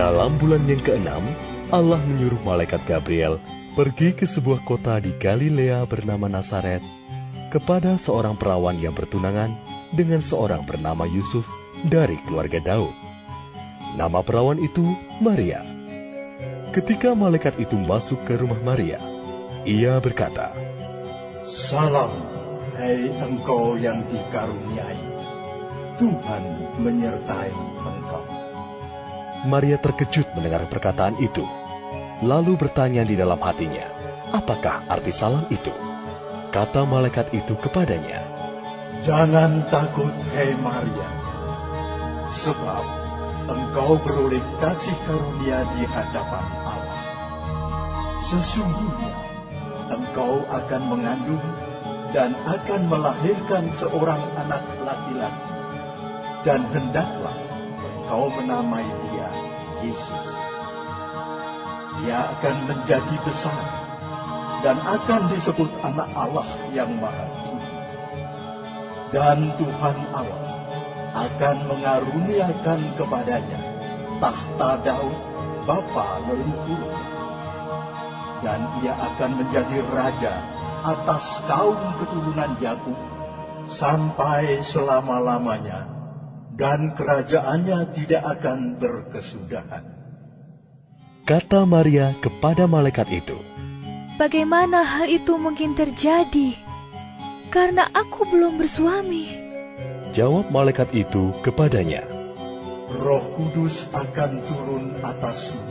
Dalam bulan yang ke-6, Allah menyuruh malaikat Gabriel pergi ke sebuah kota di Galilea bernama Nazaret kepada seorang perawan yang bertunangan dengan seorang bernama Yusuf dari keluarga Daud. Nama perawan itu Maria. Ketika malaikat itu masuk ke rumah Maria, ia berkata, "Salam, hai engkau yang dikaruniai, Tuhan menyertai engkau." Maria terkejut mendengar perkataan itu, lalu bertanya di dalam hatinya, apakah arti salam itu? Kata malaikat itu kepadanya, "Jangan takut, hai Maria, sebab engkau beroleh kasih karunia di hadapan Allah. Sesungguhnya engkau akan mengandung dan akan melahirkan seorang anak laki-laki, dan hendaklah engkau menamai dia Yesus. Dia akan menjadi besar dan akan disebut Anak Allah yang Maha Tinggi. Dan Tuhan Allah akan mengaruniakan kepadanya tahta Daud bapa leluhurnya. Dan ia akan menjadi raja atas kaum keturunan Yakub sampai selama-lamanya, dan kerajaannya tidak akan berkesudahan." Kata Maria kepada malaikat itu, "Bagaimana hal itu mungkin terjadi? Karena aku belum bersuami." Jawab malaikat itu kepadanya, "Roh Kudus akan turun atasmu,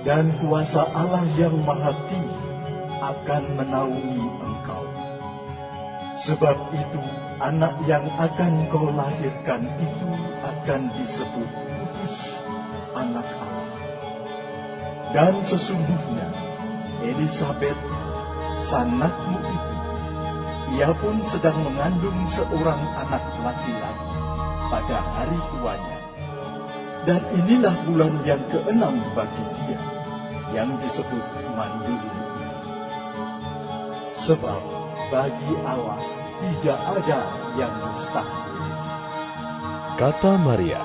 dan kuasa Allah yang Maha Tinggi akan menaungi engkau. Sebab itu, anak yang akan kau lahirkan itu akan disebut Kudus, Anak Allah. Dan sesungguhnya, Elisabet, sanakmu itu, ia pun sedang mengandung seorang anak laki-laki pada hari tuanya. Dan inilah bulan yang ke-6 bagi dia, yang disebut mandul itu. Sebab bagi Allah tidak ada yang mustahil." kata Maria,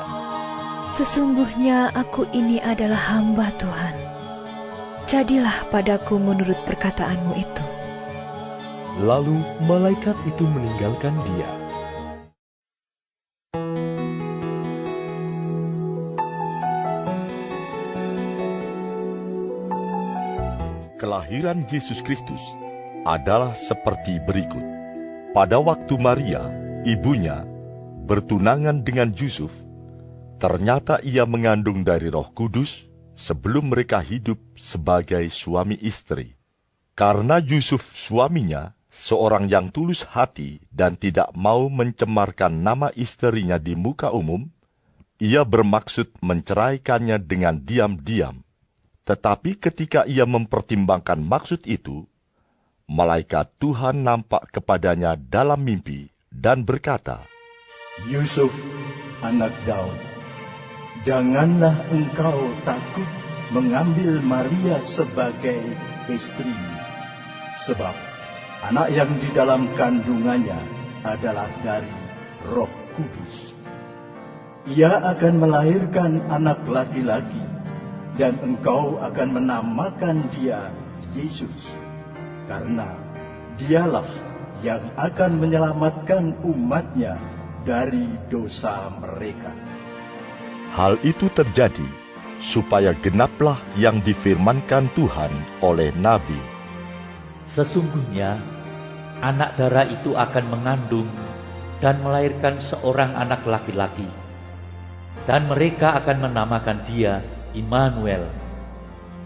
"Sesungguhnya aku ini adalah hamba Tuhan. Jadilah padaku menurut perkataanmu itu." Lalu malaikat itu meninggalkan dia. Kelahiran Yesus Kristus adalah seperti berikut. Pada waktu Maria, ibunya, bertunangan dengan Yusuf, ternyata ia mengandung dari Roh Kudus sebelum mereka hidup sebagai suami istri. Karena Yusuf suaminya seorang yang tulus hati dan tidak mau mencemarkan nama istrinya di muka umum, ia bermaksud menceraikannya dengan diam-diam. Tetapi ketika ia mempertimbangkan maksud itu, malaikat Tuhan nampak kepadanya dalam mimpi dan berkata, "Yusuf, anak Daud, janganlah engkau takut mengambil Maria sebagai istrimu, sebab anak yang di dalam kandungannya adalah dari Roh Kudus. Ia akan melahirkan anak laki-laki, dan engkau akan menamakan dia Yesus, karena dialah yang akan menyelamatkan umatnya dari dosa mereka." Hal itu terjadi supaya genaplah yang difirmankan Tuhan oleh Nabi. "Sesungguhnya anak darah itu akan mengandung dan melahirkan seorang anak laki-laki, dan mereka akan menamakan dia Immanuel,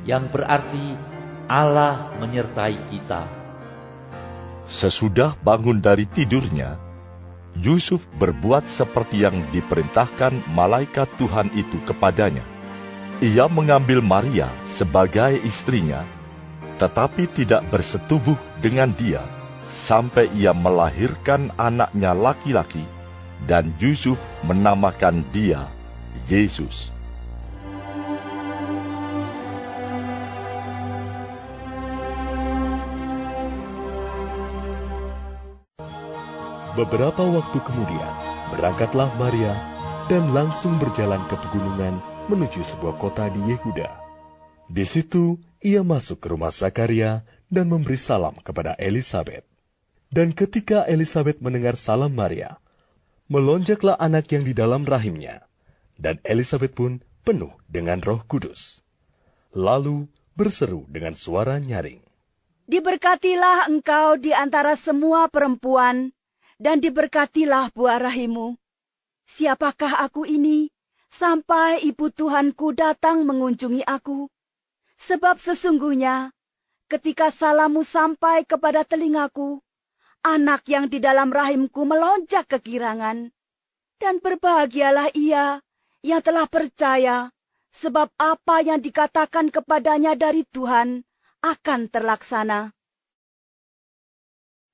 yang berarti Allah menyertai kita." Sesudah bangun dari tidurnya, Yusuf berbuat seperti yang diperintahkan malaikat Tuhan itu kepadanya. Ia mengambil Maria sebagai istrinya, tetapi tidak bersetubuh dengan dia sampai ia melahirkan anaknya laki-laki, dan Yusuf menamakan dia Yesus. Beberapa waktu kemudian, berangkatlah Maria dan langsung berjalan ke pegunungan menuju sebuah kota di Yehuda. Di situ ia masuk ke rumah Zakaria dan memberi salam kepada Elisabet. Dan ketika Elisabet mendengar salam Maria, melonjaklah anak yang di dalam rahimnya, dan Elisabet pun penuh dengan Roh Kudus. Lalu berseru dengan suara nyaring, "Diberkatilah engkau di antara semua perempuan, dan diberkatilah buah rahimmu. Siapakah aku ini, sampai ibu Tuhanku datang mengunjungi aku? Sebab sesungguhnya, ketika salammu sampai kepada telingaku, anak yang di dalam rahimku melonjak kegirangan. Dan berbahagialah ia yang telah percaya, sebab apa yang dikatakan kepadanya dari Tuhan akan terlaksana."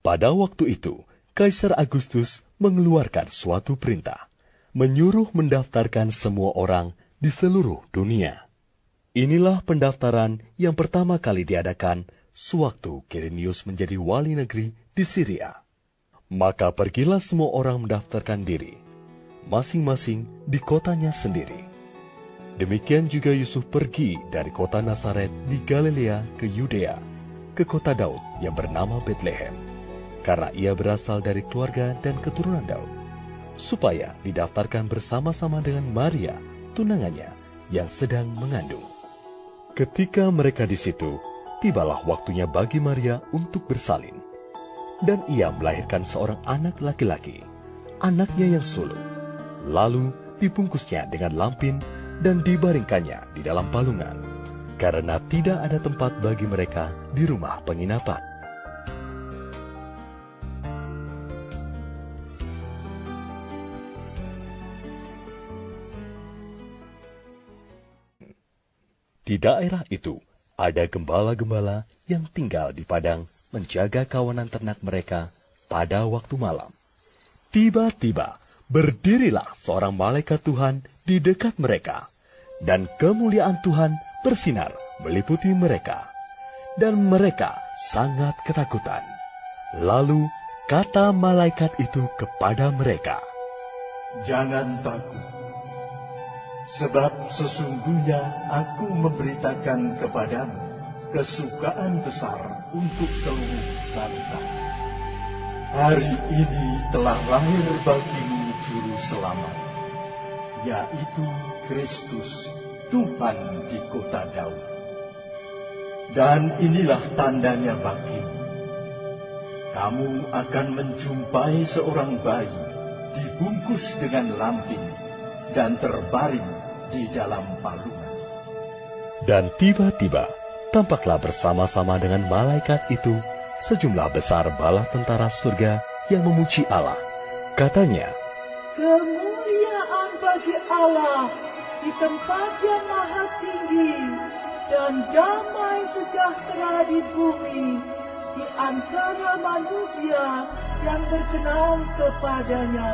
Pada waktu itu, Kaisar Agustus mengeluarkan suatu perintah, menyuruh mendaftarkan semua orang di seluruh dunia. Inilah pendaftaran yang pertama kali diadakan sewaktu Quirinius menjadi wali negeri di Syria. Maka pergilah semua orang mendaftarkan diri, masing-masing di kotanya sendiri. Demikian juga Yusuf pergi dari kota Nazaret di Galilea ke Yudea, ke kota Daud yang bernama Betlehem, karena ia berasal dari keluarga dan keturunan Daud, supaya didaftarkan bersama-sama dengan Maria, tunangannya, yang sedang mengandung. Ketika mereka di situ, tibalah waktunya bagi Maria untuk bersalin. Dan ia melahirkan seorang anak laki-laki, anaknya yang sulung. Lalu dibungkusnya dengan lampin dan dibaringkannya di dalam palungan, karena tidak ada tempat bagi mereka di rumah penginapan. Di daerah itu, ada gembala-gembala yang tinggal di padang menjaga kawanan ternak mereka pada waktu malam. Tiba-tiba, berdirilah seorang malaikat Tuhan di dekat mereka, dan kemuliaan Tuhan bersinar meliputi mereka, dan mereka sangat ketakutan. Lalu kata malaikat itu kepada mereka, "Jangan takut, sebab sesungguhnya aku memberitakan kepadamu kesukaan besar untuk seluruh bangsa. Hari ini telah lahir bagimu Juru Selamat, yaitu Kristus, Tuhan di kota Daud. Dan inilah tandanya bagimu. Kamu akan menjumpai seorang bayi dibungkus dengan lampin dan terbaring di dalam palungan." Dan tiba-tiba tampaklah bersama-sama dengan malaikat itu sejumlah besar bala tentara surga yang memuji Allah. Katanya, "Kemuliaan bagi Allah di tempat yang maha tinggi, dan damai sejahtera di bumi di antara manusia yang berkenan kepadanya."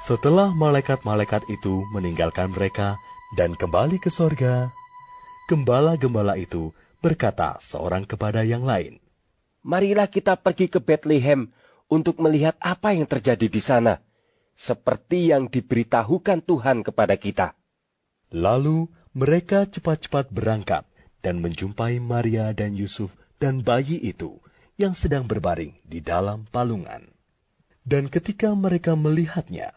Setelah malaikat-malaikat itu meninggalkan mereka dan kembali ke sorga, gembala-gembala itu berkata seorang kepada yang lain, "Marilah kita pergi ke Betlehem untuk melihat apa yang terjadi di sana, seperti yang diberitahukan Tuhan kepada kita." Lalu mereka cepat-cepat berangkat dan menjumpai Maria dan Yusuf dan bayi itu yang sedang berbaring di dalam palungan. Dan ketika mereka melihatnya,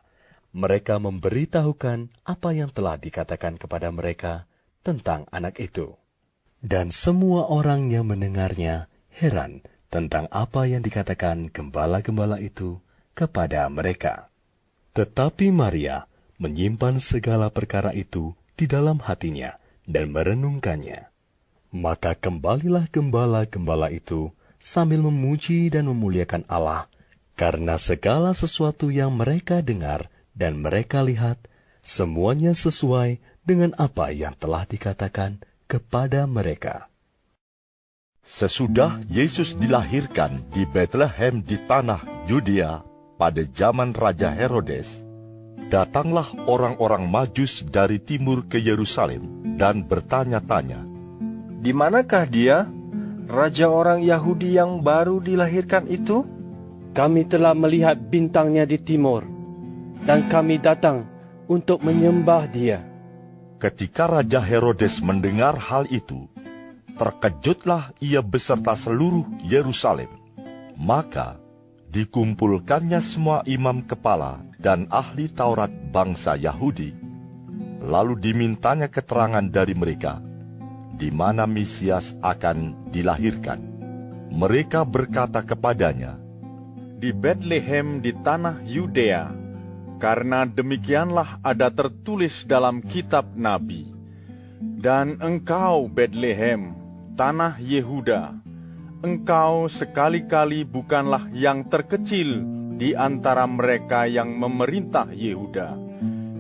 mereka memberitahukan apa yang telah dikatakan kepada mereka tentang anak itu. Dan semua orang yang mendengarnya heran tentang apa yang dikatakan gembala-gembala itu kepada mereka. Tetapi Maria menyimpan segala perkara itu di dalam hatinya dan merenungkannya. Maka kembalilah gembala-gembala itu sambil memuji dan memuliakan Allah, karena segala sesuatu yang mereka dengar dan mereka lihat, semuanya sesuai dengan apa yang telah dikatakan kepada mereka. Sesudah Yesus dilahirkan di Betlehem di tanah Yudea pada zaman Raja Herodes, datanglah orang-orang Majus dari timur ke Yerusalem dan bertanya-tanya, "Di manakah dia, raja orang Yahudi yang baru dilahirkan itu? Kami telah melihat bintangnya di timur, dan kami datang untuk menyembah Dia. Ketika Raja Herodes mendengar hal itu, terkejutlah ia beserta seluruh Yerusalem. Maka dikumpulkannya semua imam kepala dan ahli Taurat bangsa Yahudi, lalu dimintanya keterangan dari mereka, di mana Mesias akan dilahirkan. Mereka berkata kepadanya, di Betlehem di tanah Yudea, karena demikianlah ada tertulis dalam kitab Nabi. Dan engkau, Betlehem, tanah Yehuda, engkau sekali-kali bukanlah yang terkecil di antara mereka yang memerintah Yehuda,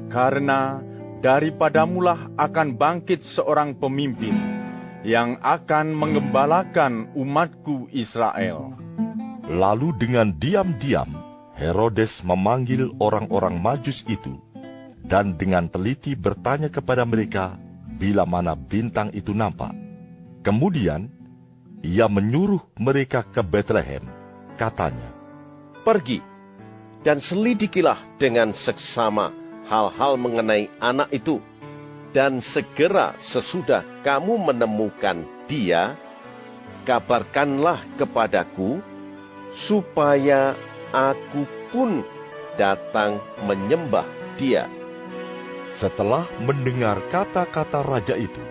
karena daripadamulah akan bangkit seorang pemimpin yang akan mengembalakan umatku Israel. Lalu dengan diam-diam Herodes memanggil orang-orang Majus itu, dan dengan teliti bertanya kepada mereka bila mana bintang itu nampak. Kemudian ia menyuruh mereka ke Betlehem, katanya, pergi dan selidikilah dengan seksama hal-hal mengenai anak itu, dan segera sesudah kamu menemukan dia, kabarkanlah kepadaku, supaya aku pun datang menyembah dia. Setelah mendengar kata-kata raja itu,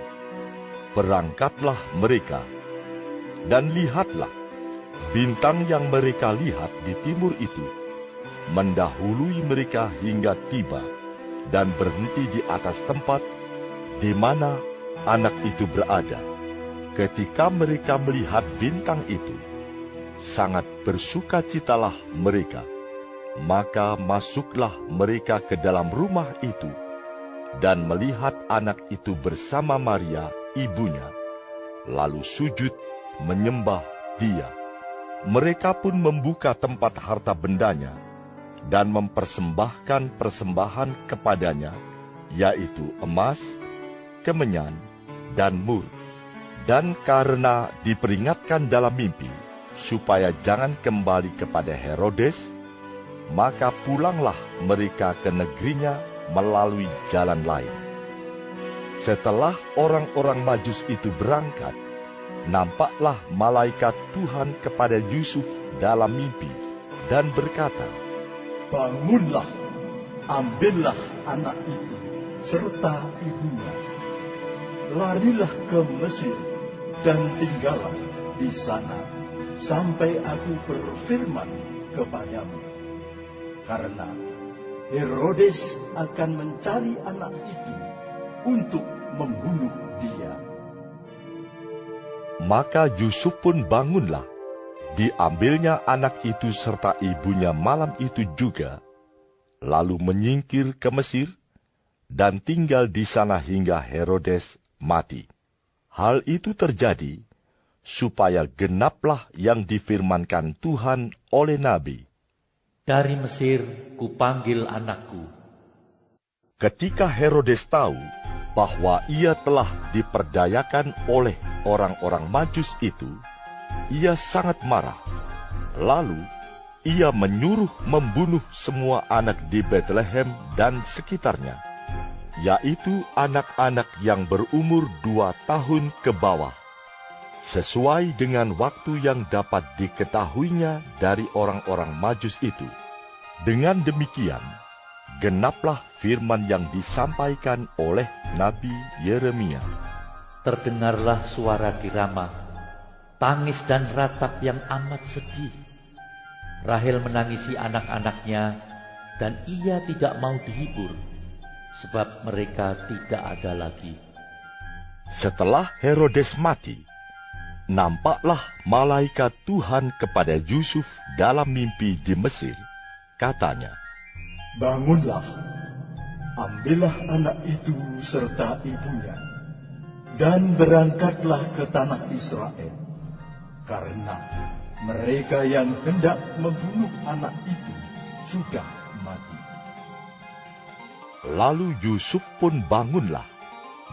berangkatlah mereka, dan lihatlah, bintang yang mereka lihat di timur itu mendahului mereka hingga tiba dan berhenti di atas tempat di mana anak itu berada. Ketika mereka melihat bintang itu, sangat bersukacitalah mereka. Maka masuklah mereka ke dalam rumah itu, dan melihat anak itu bersama Maria, ibunya, lalu sujud menyembah dia. Mereka pun membuka tempat harta bendanya, dan mempersembahkan persembahan kepadanya, yaitu emas, kemenyan, dan mur. Dan karena diperingatkan dalam mimpi, supaya jangan kembali kepada Herodes, maka pulanglah mereka ke negerinya melalui jalan lain. Setelah orang-orang Majus itu berangkat, nampaklah malaikat Tuhan kepada Yusuf dalam mimpi, dan berkata, bangunlah, ambillah anak itu serta ibunya, larilah ke Mesir dan tinggallah di sana sampai aku berfirman kepadamu. Karena Herodes akan mencari anak itu untuk membunuh dia. Maka Yusuf pun bangunlah, diambilnya anak itu serta ibunya malam itu juga, lalu menyingkir ke Mesir, dan tinggal di sana hingga Herodes mati. Hal itu terjadi supaya genaplah yang difirmankan Tuhan oleh Nabi. Dari Mesir kupanggil anakku. Ketika Herodes tahu bahwa ia telah diperdayakan oleh orang-orang Majus itu, ia sangat marah. Lalu ia menyuruh membunuh semua anak di Betlehem dan sekitarnya, yaitu anak-anak yang berumur 2 tahun ke bawah, sesuai dengan waktu yang dapat diketahuinya dari orang-orang Majus itu. Dengan demikian, genaplah firman yang disampaikan oleh Nabi Yeremia. Terdengarlah suara dirama, tangis dan ratap yang amat sedih. Rahel menangisi anak-anaknya, dan ia tidak mau dihibur, sebab mereka tidak ada lagi. Setelah Herodes mati, nampaklah malaikat Tuhan kepada Yusuf dalam mimpi di Mesir. Katanya, bangunlah, ambillah anak itu serta ibunya, dan berangkatlah ke tanah Israel, karena mereka yang hendak membunuh anak itu sudah mati. Lalu Yusuf pun bangunlah,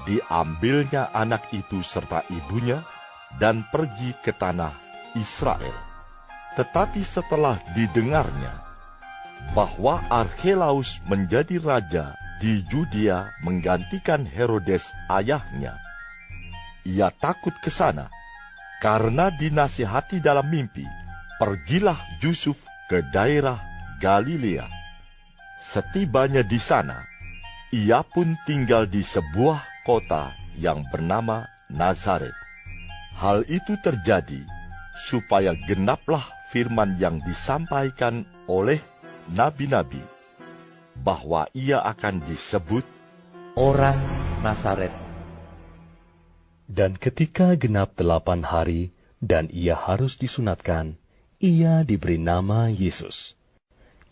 diambilnya anak itu serta ibunya, dan pergi ke tanah Israel. Tetapi setelah didengarnya bahwa Arkhelaus menjadi raja di Yudea menggantikan Herodes ayahnya. Ia takut ke sana, karena dinasihati dalam mimpi, pergilah Yusuf ke daerah Galilea. Setibanya di sana, ia pun tinggal di sebuah kota yang bernama Nazaret. Hal itu terjadi supaya genaplah firman yang disampaikan oleh nabi-nabi, bahwa ia akan disebut orang Nazaret. Dan ketika genap 8 hari dan ia harus disunatkan, ia diberi nama Yesus,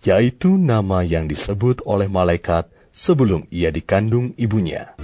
yaitu nama yang disebut oleh malaikat sebelum ia dikandung ibunya.